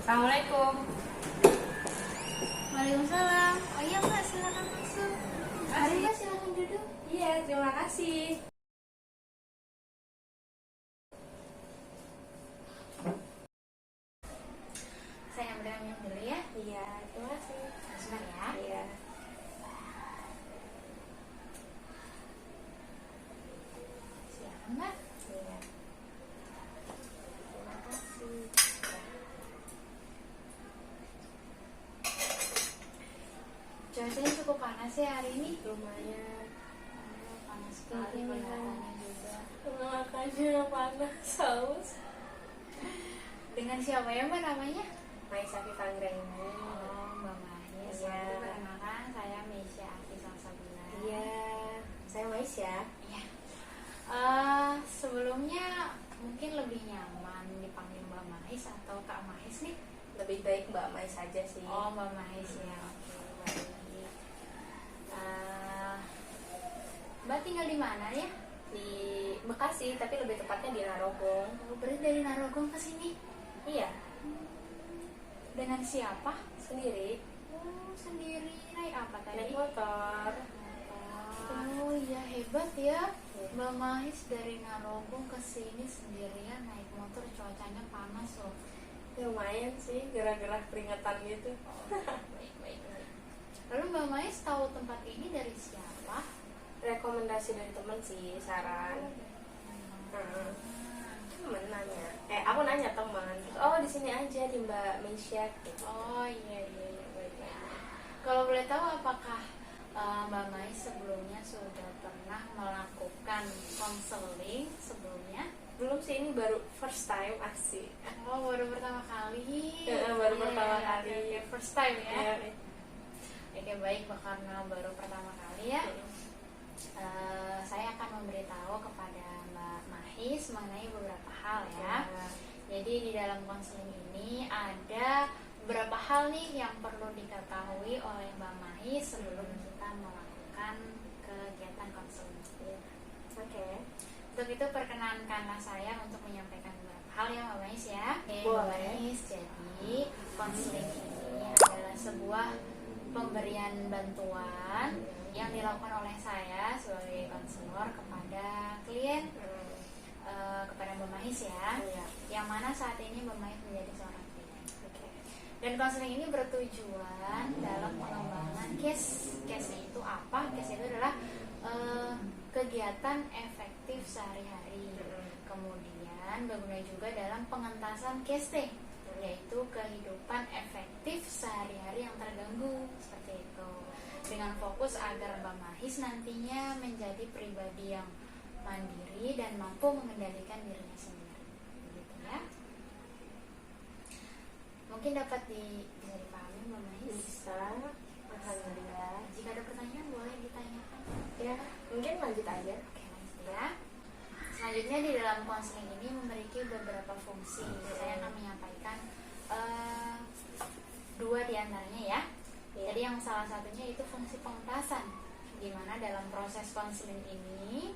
Assalamualaikum. Waalaikumsalam. Oh iya Mbak, silakan masuk. Mari Mbak, silakan duduk. Iya, terima kasih. Saya ambil minum dulu ya. Iya, terima kasih. Sebentar ya. Iya. Silakan Mbak. Iya. Terima kasih. Cuacanya cukup panas ya hari ini. Lumayan. Panas sekali kelihatannya juga. Makanya panas, haus. Dengan siapa ya Mbak namanya? Maisa Fanggraini. Oh, Mbak Mahis. Iya. Perkenalkan, saya Meisya Aki Salsabila. Iya. Saya Maisa. Iya. Sebelumnya mungkin lebih nyaman dipanggil Mbak Mahis atau Kak Mahis nih? Lebih baik Mbak Mais saja sih. Oh, Mbak Mahis ya. Oke, baik. Mbak tinggal di mana ya? Di Bekasi, tapi lebih tepatnya di Narogong. Oh, berarti dari Narogong ke sini. Iya, Dengan siapa? sendiri. Oh, sendiri. Naik apa tadi? Naik motor. Oh iya, hebat ya. Mbak Mahis dari Narogong ke sini sendirian naik motor, cuacanya panas loh. Ya, lumayan sih, gerak-gerak peringatan gitu. Baik, baik, baik. Lalu Mbak Mahis tahu tempat ini dari siapa? Rekomendasi dari temen sih, saran. Temen nanya, aku nanya teman, oh di sini aja di Mbak Meisya gitu. Oh iya, iya, iya, baik, baik. Kalau boleh tahu apakah Mbak Mahis sebelumnya sudah pernah melakukan konseling sebelumnya? Belum sih, ini baru first time asik. Oh, baru pertama kali. Ya, baru Iya, pertama iya, kali. oke, first time ya. Ya, Oke, baik, karena baru pertama kali ya. Saya akan memberitahu kepada Mbak Mahis mengenai beberapa hal ya. Jadi di dalam konseling ini ada beberapa hal nih yang perlu diketahui oleh Mbak Mahis sebelum kita melakukan kegiatan konseling. Oke. Untuk itu perkenankanlah saya untuk menyampaikan beberapa hal ya Mbak Mahis ya. Oke, Mbak Boleh. Mahis, jadi konseling ini adalah sebuah pemberian bantuan yang dilakukan oleh saya sebagai konselor kepada klien, kepada Mbak Mahis ya. Iya. Yang mana saat ini Mbak Mahis menjadi seorang klien. Oke. Dan konseling ini bertujuan dalam pengembangan case. Case itu apa? Case itu adalah kegiatan efektif sehari-hari. Kemudian berguna juga dalam pengentasan case, yaitu kehidupan efektif sehari-hari yang terganggu seperti itu. Dengan fokus agar Mbak Mahis nantinya menjadi pribadi yang mandiri dan mampu mengendalikan dirinya sendiri. Begitu ya. Mungkin dapat bisa dipahami Mbak Mahis? Bisa. Alhamdulillah. Jika ada pertanyaan boleh ditanyakan. Ya, mungkin lanjut aja. Oke, lanjut ya. Selanjutnya di dalam konseling ini memiliki beberapa fungsi. Saya akan menyampaikan dua diantaranya ya. Jadi yang salah satunya itu fungsi pengentasan, di mana dalam proses konseling ini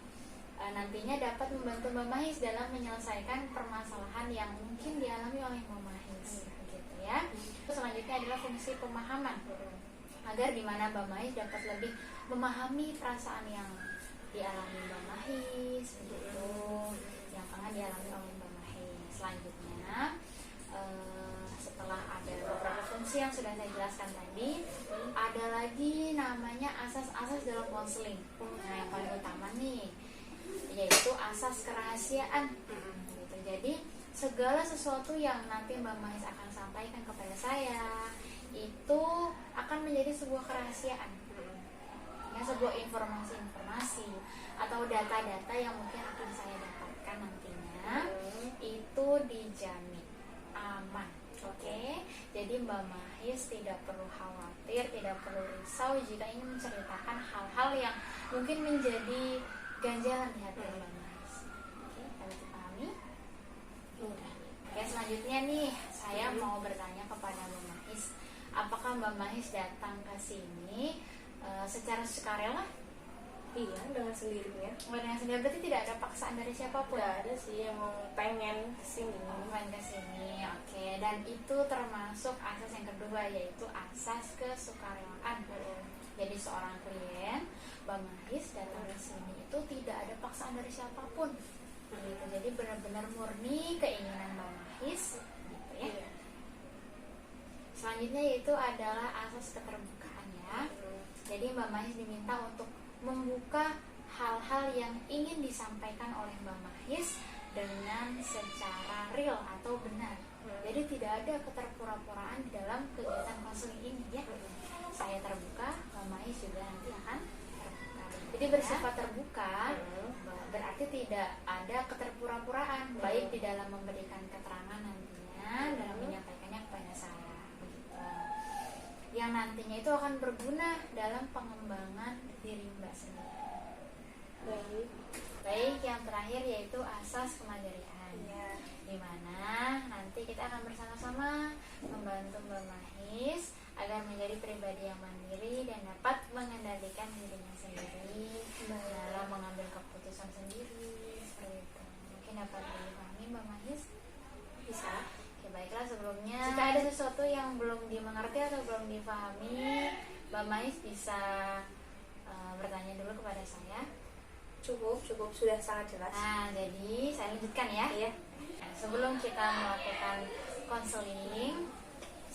nantinya dapat membantu Mbak Mahis dalam menyelesaikan permasalahan yang mungkin dialami oleh Mbak Mahis, gitu ya. Selanjutnya adalah fungsi pemahaman, agar di mana Mbak Mahis dapat lebih memahami perasaan yang dialami Mbak Mahis, begitu, yang tengah dialami oleh Mbak Mahis. Selanjutnya setelah ada beberapa fungsi yang sudah saya jelaskan tadi, ada lagi namanya asas-asas dalam konseling. Nah, yang paling utama nih yaitu asas kerahasiaan. Gitu. Jadi segala sesuatu yang nanti Mbak Mahis akan sampaikan kepada saya itu akan menjadi sebuah kerahasiaan. Ya, sebuah informasi-informasi atau data-data yang mungkin akan saya dapatkan nantinya itu dijamin aman. Oke, jadi Mbak Mahis tidak perlu khawatir, tidak perlu risau jika ingin menceritakan hal-hal yang mungkin menjadi ganjalan di hati Mbak Mahis. Oke, dapat dipahami? Udah. Oke, selanjutnya nih saya mau bertanya kepada Mbak Mahis, apakah Mbak Mahis datang ke sini secara sukarela Iya, dengan sendirinya. Dengan sendiri berarti tidak ada paksaan dari siapapun. Udah ada sih yang mau pengen kesini. Main ke sini, oke. Dan itu termasuk asas yang kedua, yaitu asas kesukarelaan. Jadi seorang klien, Mbak Mahis datang ke sini itu tidak ada paksaan dari siapapun. Gitu. Jadi benar-benar murni keinginan Mbak Mahis, gitu ya. Iya. Selanjutnya yaitu adalah asas keterbukaan ya. Jadi Mbak Mahis diminta untuk membuka hal-hal yang ingin disampaikan oleh Mbak Mahis dengan secara real atau benar. Jadi tidak ada keterpura-puraan di dalam kegiatan konseling ini ya. Saya terbuka, Mbak Mahis juga nanti akan terbuka. Jadi bersifat terbuka berarti tidak ada keterpura-puraan, baik di dalam memberikan keterangan nantinya dalam menyampaikannya kepada saya. Yang nantinya itu akan berguna dalam pengembangan diri Mbak sendiri. Baik, yang terakhir yaitu asas kemandirian. Iya. Di mana nanti kita akan bersama-sama membantu Mbak Mahis agar menjadi pribadi yang mandiri dan dapat mengendalikan dirinya sendiri dalam mengambil keputusan sendiri seperti itu. Mungkin dapat dipahami Mbak Mahis? Bisa. Oke, baiklah, sebelumnya jika ada sesuatu yang belum dimengerti atau belum dipahami, Mbak Mais bisa bertanya dulu kepada saya. Cukup sudah sangat jelas. Nah, jadi saya lanjutkan ya. Iya. Nah, sebelum kita melakukan konseling,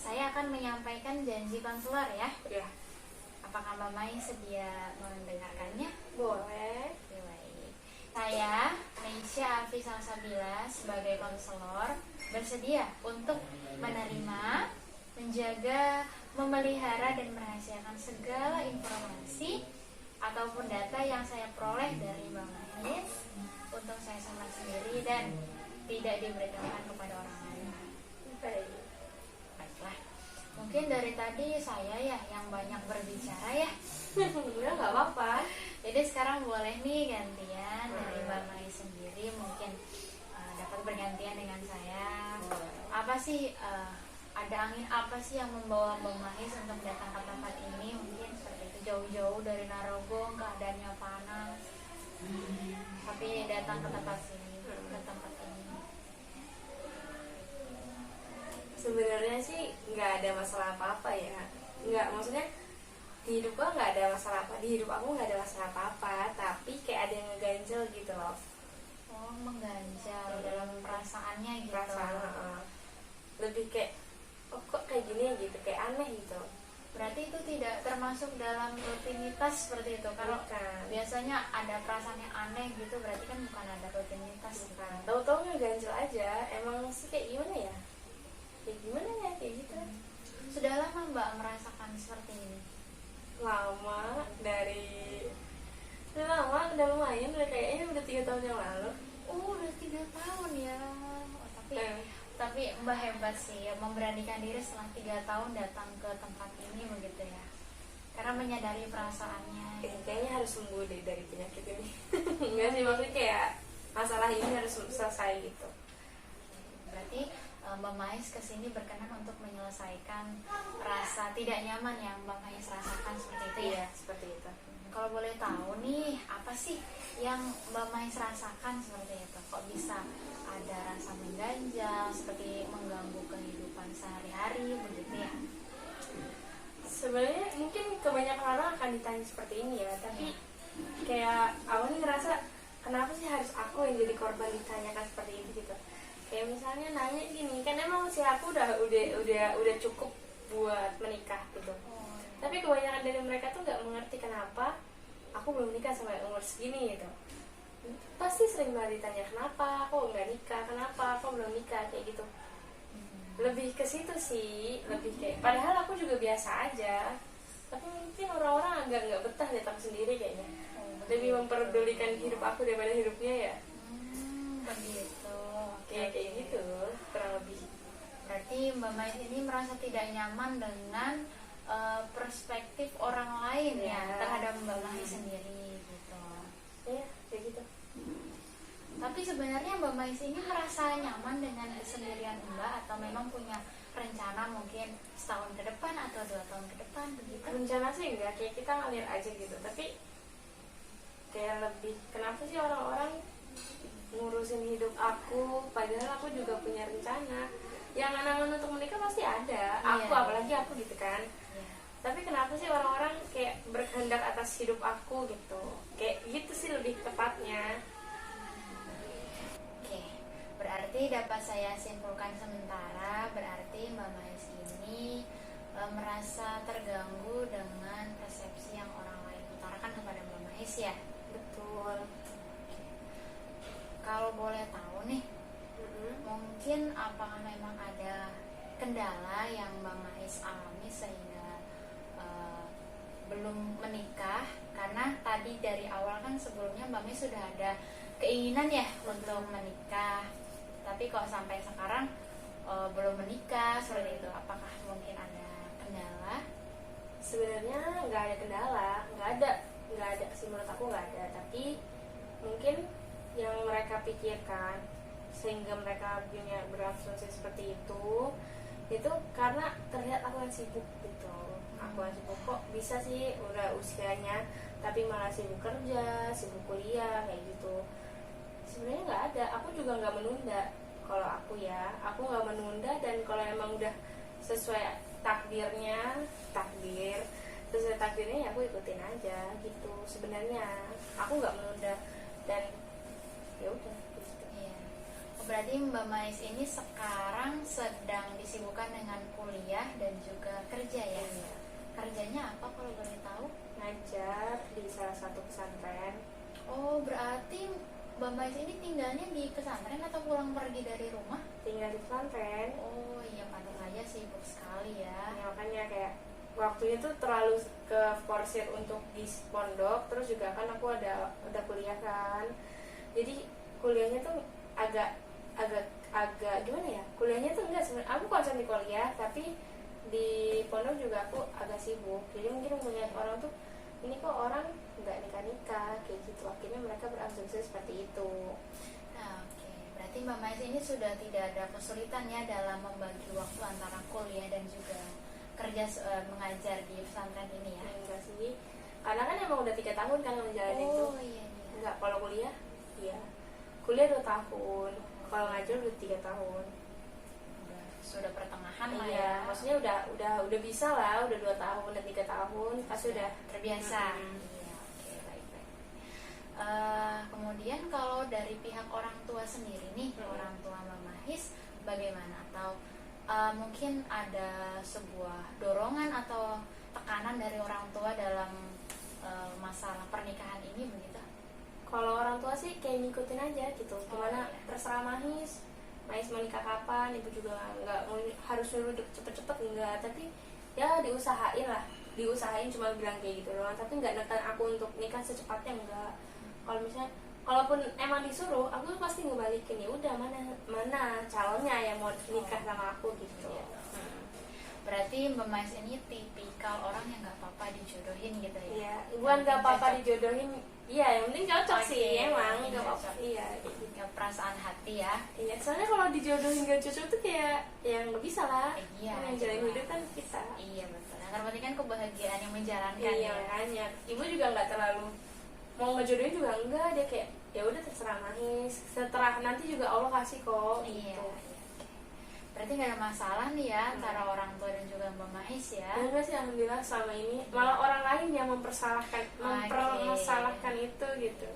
saya akan menyampaikan janji konselor ya. Iya. Apakah Mbak Mais sedia mendengarkannya? Boleh. Oke, baik. Saya, Meisya Afi Salsabila, sebagai konselor bersedia untuk menerima, menjaga, memelihara dan merahasiakan segala informasi ataupun data yang saya peroleh dari Mbak Mahis untuk saya simpan sendiri dan tidak diberitahukan kepada orang lain. Baik. Baiklah. Mungkin dari tadi saya ya yang banyak berbicara ya. Udah nggak apa-apa. Jadi sekarang boleh nih gantian dari Mbak Mahis sendiri, mungkin dapat bergantian dengan saya. Apa sih ada angin apa sih yang membawa Mbak Mahis untuk datang ke tempat ini? Mungkin seperti itu, jauh-jauh dari Narogong, keadaannya panas, tapi datang ke tempat sini, ke tempat ini. Sebenarnya sih nggak ada masalah apa-apa ya. Nggak, maksudnya di hidup gua nggak ada masalah apa. Di hidup aku nggak ada masalah apa-apa. Tapi kayak ada yang ngeganjel gitu loh. Oh, mengganjal dalam perasaannya gitu. Perasaan lebih kayak kok kayak gini gitu, kayak aneh gitu. Berarti itu tidak termasuk dalam rutinitas seperti itu. Kalau Bukan. biasanya ada perasaan yang aneh gitu, berarti kan bukan ada rutinitas. Bukan. Tahu-tahu ngeganjel aja. Emang sih kayak gimana ya? Kayak gimana ya kayak gitu. Sudah lama Mbak merasakan seperti ini? Lama, udah lumayan, udah kayaknya udah 3 tahun yang lalu. Oh, udah 3 tahun ya. Oh, tapi Mbak hebat sih ya, memberanikan diri setelah 3 tahun datang ke tempat ini begitu ya. Karena menyadari perasaannya. Kayaknya harus sembuh deh dari penyakit ini. Enggak sih, maksudnya kayak masalah ini harus selesai gitu. Berarti Mbak Mais kesini berkenan untuk menyelesaikan rasa tidak nyaman yang Mbak Mais rasakan seperti itu ya? Iya, seperti itu. Kalau boleh tahu nih, apa sih yang Mbak Mais rasakan seperti itu? Kok bisa ada rasa mengganjal, seperti mengganggu kehidupan sehari-hari begitu ya? Sebenarnya mungkin kebanyakan orang akan ditanya seperti ini ya, tapi kayak aku nih ngerasa kenapa sih harus aku yang jadi korban ditanyakan seperti ini gitu. Kayak misalnya nanya gini, kan emang usia aku udah cukup buat menikah gitu. Tapi kebanyakan dari mereka tuh nggak mengerti kenapa aku belum nikah sampai umur segini gitu. Pasti sering banget ditanya kenapa aku nggak nikah, kenapa aku belum nikah, kayak gitu. Lebih ke situ sih, lebih kayak padahal aku juga biasa aja. Tapi mungkin orang-orang agak nggak betah datang sendiri kayaknya. Lebih memperdulikan hidup aku daripada hidupnya ya. Begitu. Kayak gitu, kurang lebih. Berarti Mbak Mais ini merasa tidak nyaman dengan perspektif orang lain ya terhadap Mbak Mais sendiri gitu. Iya, kayak gitu. Tapi sebenarnya Mbak Mais ini merasa nyaman dengan kesendirian Mbak atau memang punya rencana mungkin setahun ke depan atau 2 tahun ke depan begitu? Rencana sih enggak, kayak kita ngalir aja gitu. Tapi kayak lebih kenapa sih orang-orang ngurusin hidup aku padahal aku juga punya rencana. Yang angan-angan untuk menikah pasti ada, aku apalagi aku gitu kan. Tapi kenapa sih orang-orang kayak berkehendak atas hidup aku gitu, kayak gitu sih lebih tepatnya. Oke, berarti dapat saya simpulkan sementara, berarti Mbak Mais ini merasa terganggu dengan persepsi yang orang lain utarakan kepada Mbak Mais ya? Betul. Kalau boleh tahu nih, mungkin apakah memang ada kendala yang Mbak Mais alami sehingga belum menikah? Karena tadi dari awal kan sebelumnya Mbak Mais sudah ada keinginan ya untuk menikah, tapi kok sampai sekarang belum menikah seperti itu. Apakah mungkin ada kendala? Sebenarnya nggak ada kendala, nggak ada sih, menurut aku nggak ada. Tapi mungkin yang mereka pikirkan sehingga mereka punya berasumsi seperti itu karena terlihat aku yang sibuk gitu. Aku yang sibuk, kok bisa sih udah usianya tapi malah sibuk kerja, sibuk kuliah kayak gitu. Sebenarnya nggak ada, aku juga nggak menunda. Kalau aku nggak menunda, dan kalau emang udah sesuai takdirnya ya aku ikutin aja gitu. Sebenarnya aku nggak menunda dan ya udah gitu. Iya. Berarti Mbak Mais ini sekarang sedang disibukkan dengan kuliah dan juga kerja ya? Iya. Kerjanya apa kalau boleh tahu? Ngajar di salah satu pesantren. Oh, berarti Mbak Mais ini tinggalnya di pesantren atau pulang pergi dari rumah? Tinggal di pesantren. Oh iya, pantas aja sibuk sekali ya. Ya, makanya kayak waktunya tuh terlalu ke forsir untuk di pondok, terus juga kan aku udah kuliah kan. Jadi kuliahnya tuh agak gimana ya? Kuliahnya tuh enggak, sebenarnya aku konsen di kuliah, tapi di pondok juga aku agak sibuk. Jadi mungkin melihat orang tuh, ini kok orang nggak nikah kayak gitu. Akhirnya mereka berasumsi seperti itu. Nah, oke. Berarti Mbak Mais ini sudah tidak ada kesulitan ya dalam membagi waktu antara kuliah dan juga kerja mengajar di pesantren ini ya? Enggak sih, karena kan emang udah 3 tahun kan ngejalanin itu. Iya. Enggak, kalau kuliah iya, kuliah 2 tahun, kalau ngajar udah 3 tahun. Sudah pertengahan lah Iya, ya. maksudnya udah bisa lah, udah 2 tahun dan 3 tahun pasti udah terbiasa. Iya, oke, baik. Kemudian kalau dari pihak orang tua sendiri nih, orang tua Mbak Mais bagaimana? Atau mungkin ada sebuah dorongan atau tekanan dari orang tua dalam masalah pernikahan ini begitu? Kalau orang tua sih kayak ngikutin aja gitu, gimana terserah Mais mau nikah kapan, ibu juga nggak harus nyuruh cepet-cepet, enggak, tapi ya diusahain cuma bilang kayak gitu doang, tapi nggak neken aku untuk nikah secepatnya, enggak. Kalau misalnya kalaupun emang disuruh, aku pasti ngebalikin, ya udah mana calonnya yang mau nikah sama aku gitu. Berarti Mbak Mais ini tipikal orang yang nggak apa-apa dijodohin gitu ya? Iya, bukan nggak apa-apa dijodohin, iya yang penting cocok sih, emang nggak apa-apa. Iya, ya, perasaan hati ya. Iya, soalnya kalau dijodohin nggak cocok tuh kayak yang nggak bisa lah. Iya, yang jalan hidup kan kita. Iya betul. Yang terpenting kan kebahagiaan yang menjalankan. Iya, makanya ibu juga nggak terlalu mau ngejodohin juga enggak, dia kayak ya udah terserah Mais, setelah nanti juga Allah kasih kok. Iya. Gitu. Berarti nggak ada masalah nih ya antara orang tua dan juga Mbak Mais ya? Enggak sih, alhamdulillah selama ini malah orang lain yang mempermasalahkan itu gitu.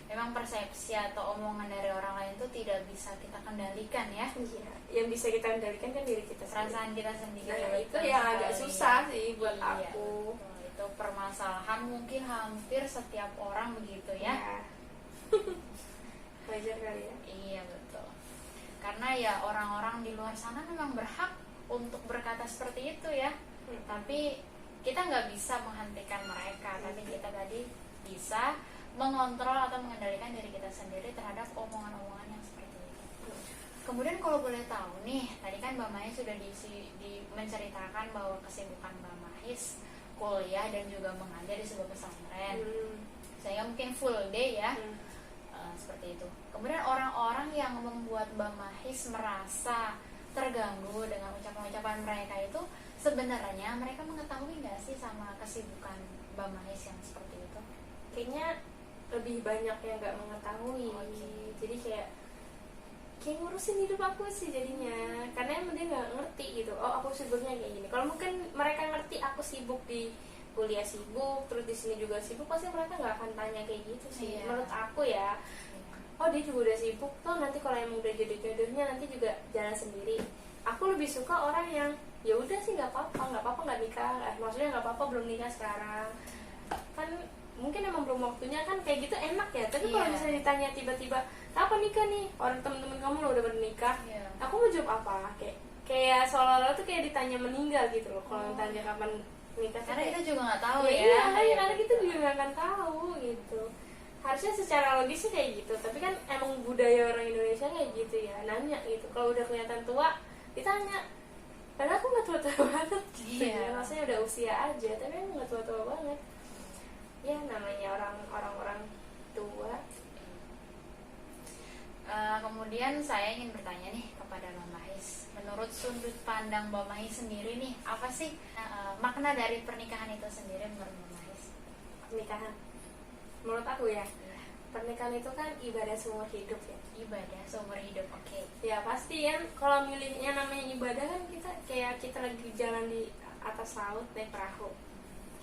Memang persepsi atau omongan dari orang lain itu tidak bisa kita kendalikan ya? Iya, yang bisa kita kendalikan kan diri kita sendiri. Perasaan kita sendiri. Nah, itu yang agak susah sih buat aku. Betul. Itu permasalahan mungkin hampir setiap orang begitu ya? Wajar kali ya? Iya betul. Karena ya orang-orang di luar sana memang berhak untuk berkata seperti itu ya. Tapi kita nggak bisa menghentikan mereka. Tapi kita tadi bisa mengontrol atau mengendalikan diri kita sendiri terhadap omongan-omongan yang seperti itu. Kemudian kalau boleh tahu nih, tadi kan Mbak Mais sudah menceritakan bahwa kesibukan Mbak Mais kuliah dan juga mengajar di sebuah pesantren. Saya mungkin full day ya. Seperti itu. Kemudian orang-orang yang membuat Mbak Mais merasa terganggu dengan ucapan-ucapan mereka itu sebenarnya mereka mengetahui nggak sih sama kesibukan Mbak Mais yang seperti itu? kayaknya lebih banyak yang nggak mengetahui. Jadi kayak ngurusin hidup aku sih jadinya, karena emang dia nggak ngerti gitu. Oh, aku sibuknya kayak gini. Kalau mungkin mereka ngerti aku sibuk di kuliah, sibuk terus di sini juga sibuk, pasti mereka nggak akan tanya kayak gitu sih. Menurut aku ya. Oh, dia juga udah sibuk tuh, nanti kalau emang udah jodoh-jodohnya nanti juga jalan sendiri. Aku lebih suka orang yang ya udah sih, nggak apa-apa nggak nikah, maksudnya nggak apa-apa belum nikah sekarang, kan mungkin emang belum waktunya, kan kayak gitu enak ya. Tapi kalau misalnya ditanya tiba-tiba kapan nikah nih, orang temen-temen kamu lo udah menikah, aku mau jawab apa? Kayak seolah-olah tuh kayak ditanya meninggal gitu loh kalau ditanya kapan nikah, karena kita juga nggak tahu ya. Iya, karena kita juga nggak akan tahu gitu. Harusnya secara logisnya kayak gitu, tapi kan emang budaya orang Indonesia kayak gitu ya, nanya gitu. Kalau udah kelihatan tua ditanya, padahal aku nggak tua-tua banget gitu ya, maksudnya udah usia aja, tapi aku nggak tua-tua banget ya, namanya orang-orang tua. Kemudian saya ingin bertanya nih kepada Mbak Mahis, menurut sudut pandang Mbak Mahis sendiri nih, apa sih makna dari pernikahan itu sendiri menurut Mbak Mahis? Pernikahan menurut aku ya, pernikahan itu kan ibadah seumur hidup ya. Ibadah seumur hidup, oke. Ya pasti kan, kalau milihnya namanya ibadah kan kita kayak kita lagi jalan di atas laut naik perahu,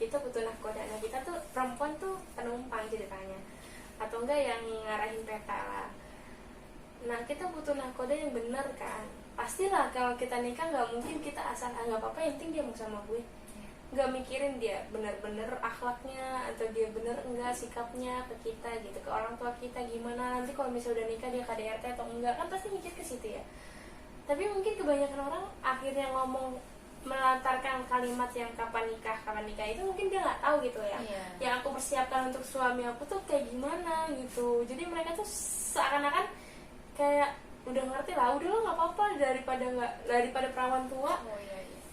kita butuh nahkoda. Nah, kita tuh perempuan tuh penumpang ceritanya, atau enggak yang ngarahin peta lah. Nah, kita butuh nahkoda yang benar kan. Pastilah kalau kita nikah nggak mungkin kita asal nggak apa-apa, yang penting dia mau sama gue, nggak mikirin dia bener-bener akhlaknya atau dia bener enggak sikapnya ke kita gitu, ke orang tua kita gimana, nanti kalau misalnya udah nikah dia KDRT atau enggak, kan pasti mikir ke situ ya. Tapi mungkin kebanyakan orang akhirnya ngomong melantarkan kalimat yang kapan nikah itu mungkin dia nggak tahu gitu ya. Yang aku persiapkan untuk suami aku tuh kayak gimana gitu. Jadi mereka tuh seakan-akan kayak udah ngerti lah, udah lah nggak apa-apa daripada perawan tua.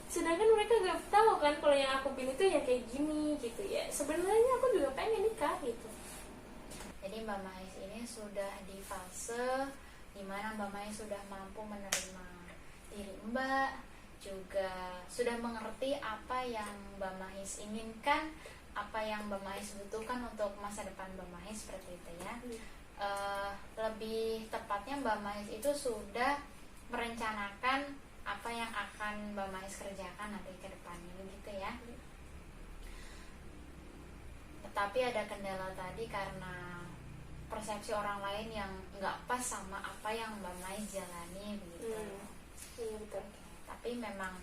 Sedangkan mereka nggak tahu kan kalau yang aku pilih tuh yang kayak gini gitu ya. Sebenarnya aku juga pengen nikah gitu. Jadi Mbak Mahis ini sudah di fase dimana Mbak Mahis sudah mampu menerima diri Mbak, juga sudah mengerti apa yang Mbak Mahis inginkan, apa yang Mbak Mahis butuhkan untuk masa depan Mbak Mahis, seperti itu ya. Lebih tepatnya Mbak Mahis itu sudah merencanakan apa yang akan Mbak Mahis kerjakan nanti ke depannya, gitu ya. Tetapi ada kendala tadi karena persepsi orang lain yang nggak pas sama apa yang Mbak Mahis jalani, begitu. Iya, betul. Tapi memang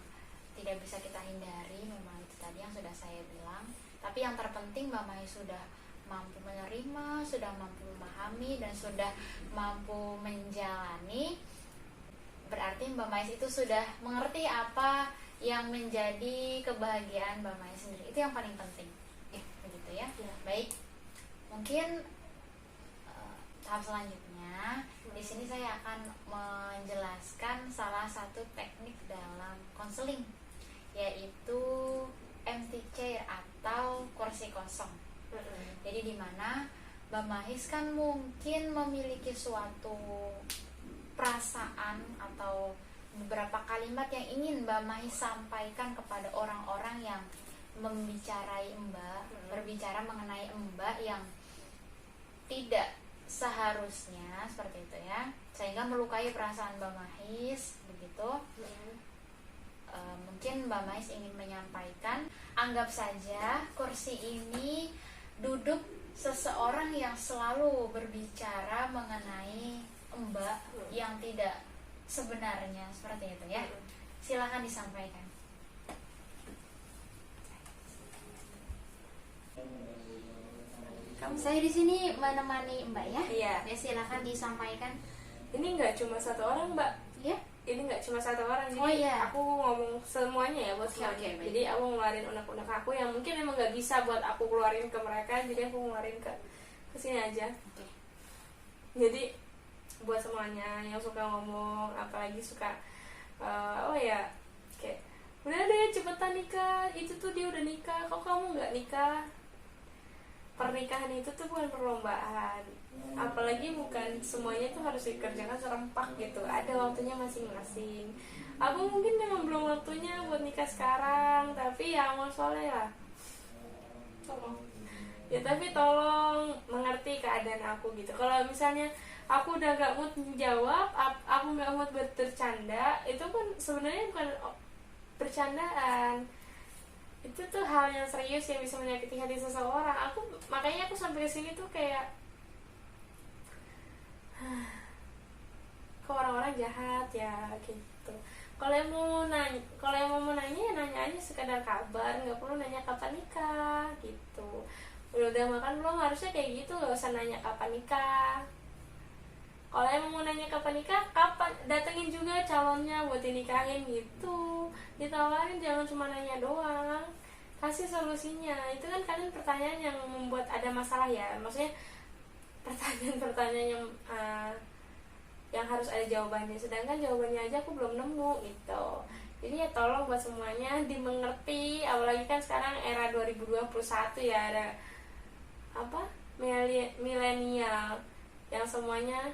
tidak bisa kita hindari, memang itu tadi yang sudah saya bilang. Tapi yang terpenting Mbak Mahis sudah mampu menerima, sudah mampu memahami, dan sudah mampu menjalani. Berarti Mbak Mahis itu sudah mengerti apa yang menjadi kebahagiaan Mbak Mahis sendiri. Itu yang paling penting, begitu ya. Baik, mungkin tahap selanjutnya di sini saya akan menjelaskan salah satu teknik dalam konseling, yaitu empty chair atau kursi kosong. Jadi di mana Mbak Mahis kan mungkin memiliki suatu perasaan atau beberapa kalimat yang ingin Mbak Mahis sampaikan kepada orang-orang yang membicarai Mbak, berbicara mengenai Mbak yang tidak seharusnya, seperti itu ya, sehingga melukai perasaan Mbak Mahis, begitu. Mungkin Mbak Mahis ingin menyampaikan, anggap saja kursi ini duduk seseorang yang selalu berbicara mengenai Mbak yang tidak sebenarnya, seperti itu ya. Silakan disampaikan. Saya di sini menemani Mbak ya. Iya. Ya, silakan disampaikan. Ini nggak cuma satu orang, Mbak. Ya. Ini nggak cuma satu orang, jadi aku ngomong semuanya ya buat semuanya. Jadi aku ngeluarin unek-unek aku yang mungkin emang nggak bisa buat aku keluarin ke mereka, jadi aku ngeluarin ke sini aja. Jadi buat semuanya yang suka ngomong, apalagi suka kayak udah deh cepetan nikah, itu tuh dia udah nikah, kok kamu nggak nikah. Pernikahan itu tuh bukan perlombaan, apalagi bukan semuanya tuh harus dikerjakan serempak gitu, ada waktunya masing-masing. Aku mungkin memang belum waktunya buat nikah sekarang, tapi ya amal soleh lah, tolong Ya tapi tolong mengerti keadaan aku gitu. Kalau misalnya aku udah gak mood menjawab, aku gak mood bercanda, itu kan sebenarnya bukan bercandaan, itu tuh hal yang serius yang bisa menyakiti hati seseorang. Makanya aku sampai kesini tuh kayak kok orang-orang jahat ya gitu. Kalau yang mau nanya ya nanya aja sekadar kabar, nggak perlu nanya kapan nikah gitu. Udah makan belum, harusnya kayak gitu, nggak usah nanya kapan nikah. Kalau yang mau nanya kapan nikah, kapan datengin juga calonnya buat dinikahin gitu. Ditawarin, jangan cuma nanya doang, kasih solusinya. Itu kan kalian pertanyaan yang membuat ada masalah ya, maksudnya pertanyaan-pertanyaan yang harus ada jawabannya, sedangkan jawabannya aja aku belum nemu gitu. Jadi ya tolong buat semuanya dimengerti, apalagi kan sekarang era 2021 ya, ada apa, milenial yang semuanya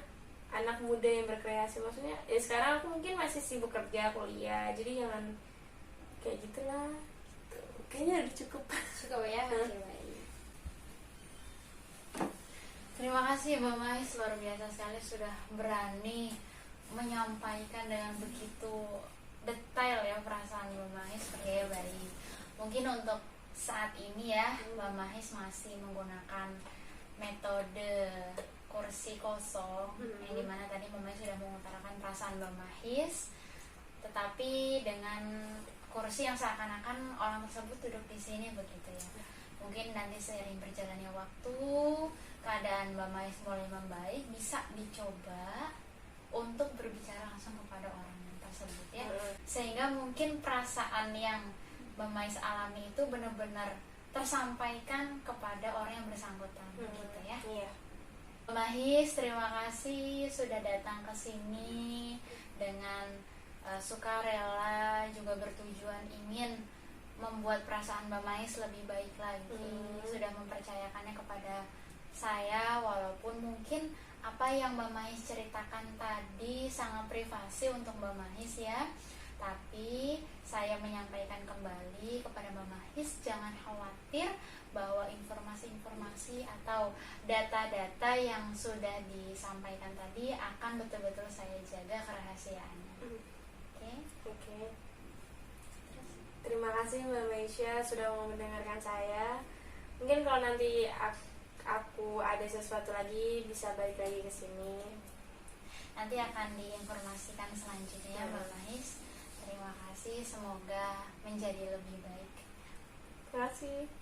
anak muda yang berkreasi. Maksudnya ya sekarang aku mungkin masih sibuk kerja, kuliah, jadi jangan kayak gitulah gitu. Kayaknya udah cukup ya. Terima kasih Mbak Mais, luar biasa sekali sudah berani menyampaikan dengan begitu detail ya perasaan Mbak Mais. Ya baik. Mungkin untuk saat ini ya Mbak Mais masih menggunakan metode kursi kosong, yang dimana tadi Mbak Mais sudah mengutarakan perasaan Mbak Mais, tetapi dengan kursi yang seakan-akan orang tersebut duduk di sini begitu ya. Mungkin nanti seiring berjalannya waktu, keadaan Mbak Mais mulai membaik, bisa dicoba untuk berbicara langsung kepada orang tersebut ya, sehingga mungkin perasaan yang Mbak Mais alami itu benar-benar tersampaikan kepada orang yang bersangkutan begitu ya. Iya. Mbak Mais, terima kasih sudah datang ke sini dengan sukarela, juga bertujuan ingin membuat perasaan Mbak Mais lebih baik lagi. Sudah mempercayakannya kepada saya, walaupun mungkin apa yang Mbak Mais ceritakan tadi sangat privasi untuk Mbak Mais ya, tapi saya menyampaikan kembali kepada Mbak Mais, jangan khawatir bahwa informasi-informasi atau data-data yang sudah disampaikan tadi akan betul-betul saya jaga kerahasiaannya. Oke. Terima kasih Mbak Meisha sudah mau mendengarkan saya. Mungkin kalau nanti aku ada sesuatu lagi bisa balik lagi ke sini. Nanti akan diinformasikan selanjutnya Mbak Mais. Terima kasih, semoga menjadi lebih baik. Terima kasih.